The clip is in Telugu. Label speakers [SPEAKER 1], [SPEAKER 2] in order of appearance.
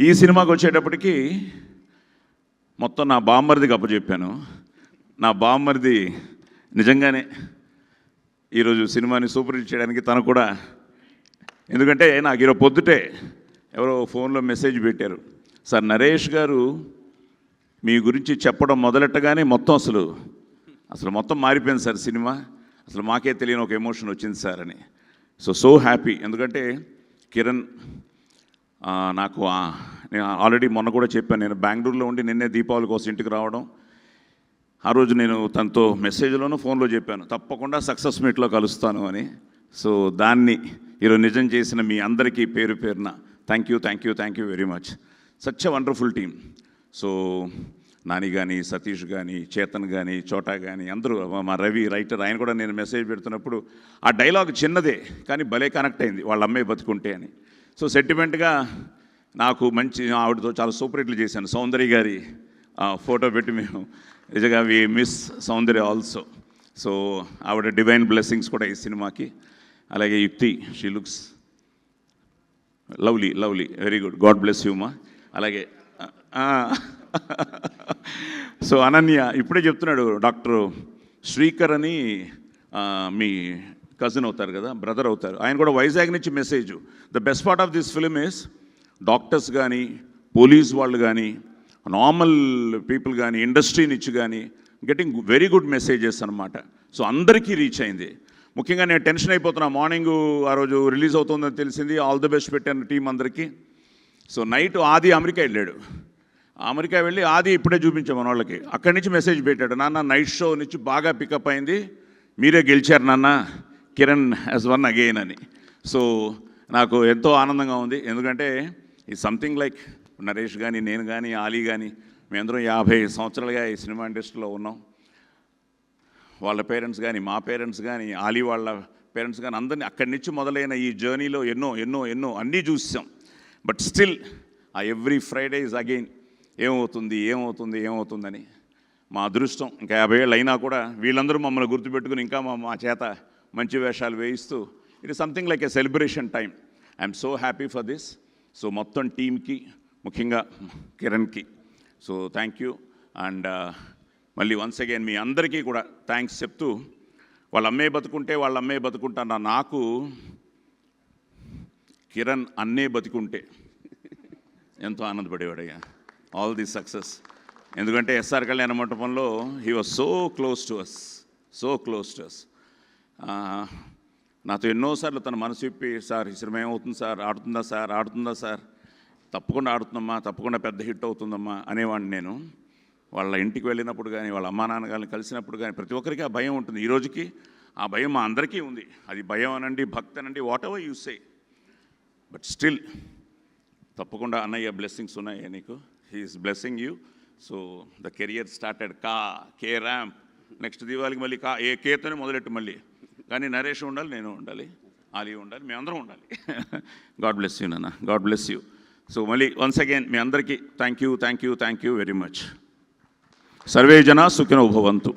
[SPEAKER 1] ఈ సినిమాకి వచ్చేటప్పటికి మొత్తం నా బామ్మరిదికి అప్పచెప్పాను. నా బామ్మరిది నిజంగానే ఈరోజు సినిమాని సూపర్ హిట్ చేయడానికి తను కూడా, ఎందుకంటే నాకు ఈరోజు పొద్దుటే ఎవరో ఫోన్లో మెసేజ్ పెట్టారు, సార్ నరేష్ గారు మీ గురించి చెప్పడం మొదలెట్టగానే మొత్తం అసలు మొత్తం మారిపోయింది సార్ సినిమా, అసలు మాకే తెలియని ఒక ఎమోషన్ వచ్చింది సార్ అని. So happy. ఎందుకంటే కిరణ్ నాకు నేను ఆల్రెడీ మొన్న కూడా చెప్పాను, నేను బెంగళూరులో ఉండి నిన్నే దీపావళి కోసం ఇంటికి రావడం, ఆ రోజు నేను తనతో మెసేజ్లోనూ ఫోన్లో చెప్పాను తప్పకుండా సక్సెస్ మీట్లో కలుస్తాను అని. సో దాన్ని ఈరోజు నిజం చేసిన మీ అందరికీ పేరు పేరున thank you very much. Such a wonderful team. So Nani కానీ, సతీష్ కానీ, చేతన్ కానీ, చోటా కానీ అందరూ, మా రవి రైటర్, ఆయన కూడా నేను మెసేజ్ పెడుతున్నప్పుడు ఆ డైలాగ్ చిన్నదే కానీ భలే కనెక్ట్ అయింది, వాళ్ళ అమ్మాయి బతుకుంటే అని. సో సెంటిమెంట్గా నాకు మంచి, ఆవిడతో చాలా సూపర్ హిట్లు చేశాను. సౌందర్య గారి ఫోటో పెట్టి మేము నిజంగా we miss Soundarya also. So ఆవిడ డివైన్ బ్లెస్సింగ్స్ కూడా ఈ సినిమాకి. అలాగే Yukti, she looks lovely very good, God bless you మా. అలాగే సో అనన్య ఇప్పుడే చెప్తున్నాడు, డాక్టర్ శ్రీకర్ అని మీ కజిన్ అవుతారు కదా, బ్రదర్ అవుతారు, ఆయన కూడా వైజాగ్ నుంచి message. The best part of this film is doctors కానీ, పోలీస్ వాళ్ళు కానీ, నార్మల్ పీపుల్ కానీ, ఇండస్ట్రీ నుంచి కానీ గెటింగ్ వెరీ గుడ్ మెసేజెస్ అనమాట. సో అందరికీ రీచ్ అయింది. ముఖ్యంగా నేను టెన్షన్ అయిపోతున్నా, మార్నింగ్ ఆ రోజు రిలీజ్ అవుతుందని తెలిసింది, ఆల్ ది బెస్ట్ పెట్టాను టీం అందరికీ. సో నైట్ ఆది అమెరికా వెళ్ళాడు, అమెరికా వెళ్ళి ఆది ఇప్పుడే చూపించాం మన వాళ్ళకి, అక్కడి నుంచి మెసేజ్ పెట్టాడు, నాన్న నైట్ షో నుంచి బాగా పికప్ అయింది, మీరే గెలిచారు నాన్న, కిరణ్ హ్యాస్ వన్ అగైన్ అని. సో నాకు ఎంతో ఆనందంగా ఉంది. ఎందుకంటే ఈ సంథింగ్ లైక్ నరేష్ కానీ, నేను కానీ, ఆలీ కానీ, మేమందరం 50 సంవత్సరాలుగా ఈ సినిమా ఇండస్ట్రీలో ఉన్నాం. వాళ్ళ పేరెంట్స్ కానీ, మా పేరెంట్స్ కానీ, ఆలీ వాళ్ళ పేరెంట్స్ కానీ, అందరినీ అక్కడి నుంచి మొదలైన ఈ జర్నీలో ఎన్నో అన్నీ చూసాం. బట్ స్టిల్ ఆ ఎవ్రీ ఫ్రైడే ఇస్ అగైన్ ఏమవుతుందని మా అదృష్టం. ఇంకా 50 ఏళ్ళు అయినా కూడా వీళ్ళందరూ మమ్మల్ని గుర్తుపెట్టుకుని ఇంకా మా చేత మంచి వేషాలు వేయిస్తూ it is something like a celebration time. I'm so happy for this. So మొత్తం టీమ్కి, ముఖ్యంగా కిరణ్కి సో థ్యాంక్ యూ. అండ్ మళ్ళీ వన్స్ అగైన్ మీ అందరికీ కూడా థ్యాంక్స్ చెప్తూ, వాళ్ళ అమ్మాయి బతుకుంటాను, నాకు కిరణ్ అన్నే బతికుంటే ఎంతో ఆనందపడేవాడయ్యా. All the success. ఎందుకంటే ఎస్ఆర్ కళ్యాణ మంటపంలో he was so close to us. నాతో ఎన్నోసార్లు తన మనసు విప్పి, సార్ ఈ సినిమా ఏమవుతుంది సార్, ఆడుతుందా సార్, తప్పకుండా ఆడుతుందమ్మా, తప్పకుండా పెద్ద హిట్ అవుతుందమ్మా అనేవాడిని నేను. వాళ్ళ ఇంటికి వెళ్ళినప్పుడు కానీ, వాళ్ళ అమ్మా నాన్నగారిని కలిసినప్పుడు కానీ ప్రతి ఒక్కరికి ఆ భయం ఉంటుంది. ఈ రోజుకి ఆ భయం మా అందరికీ ఉంది. అది భయం అనండి, భక్తి అనండి, whatever you say, but still తప్పకుండా అన్నయ్య బ్లెస్సింగ్స్ ఉన్నాయి నీకు. He is blessing you. So the career started K Ramp. Next దీవాళికి మళ్ళీ కేతోనే మొదలెట్టు మళ్ళీ. కానీ నరేష్ ఉండాలి, నేను ఉండాలి, ఆలీ ఉండాలి, మేమందరం ఉండాలి. గాడ్ బ్లెస్ యూ నాన్న, గాడ్ బ్లెస్ యూ. సో మళ్ళీ వన్స్ అగైన్ మీ అందరికీ thank you very much. Survey జనా సుఖినో భవంతు.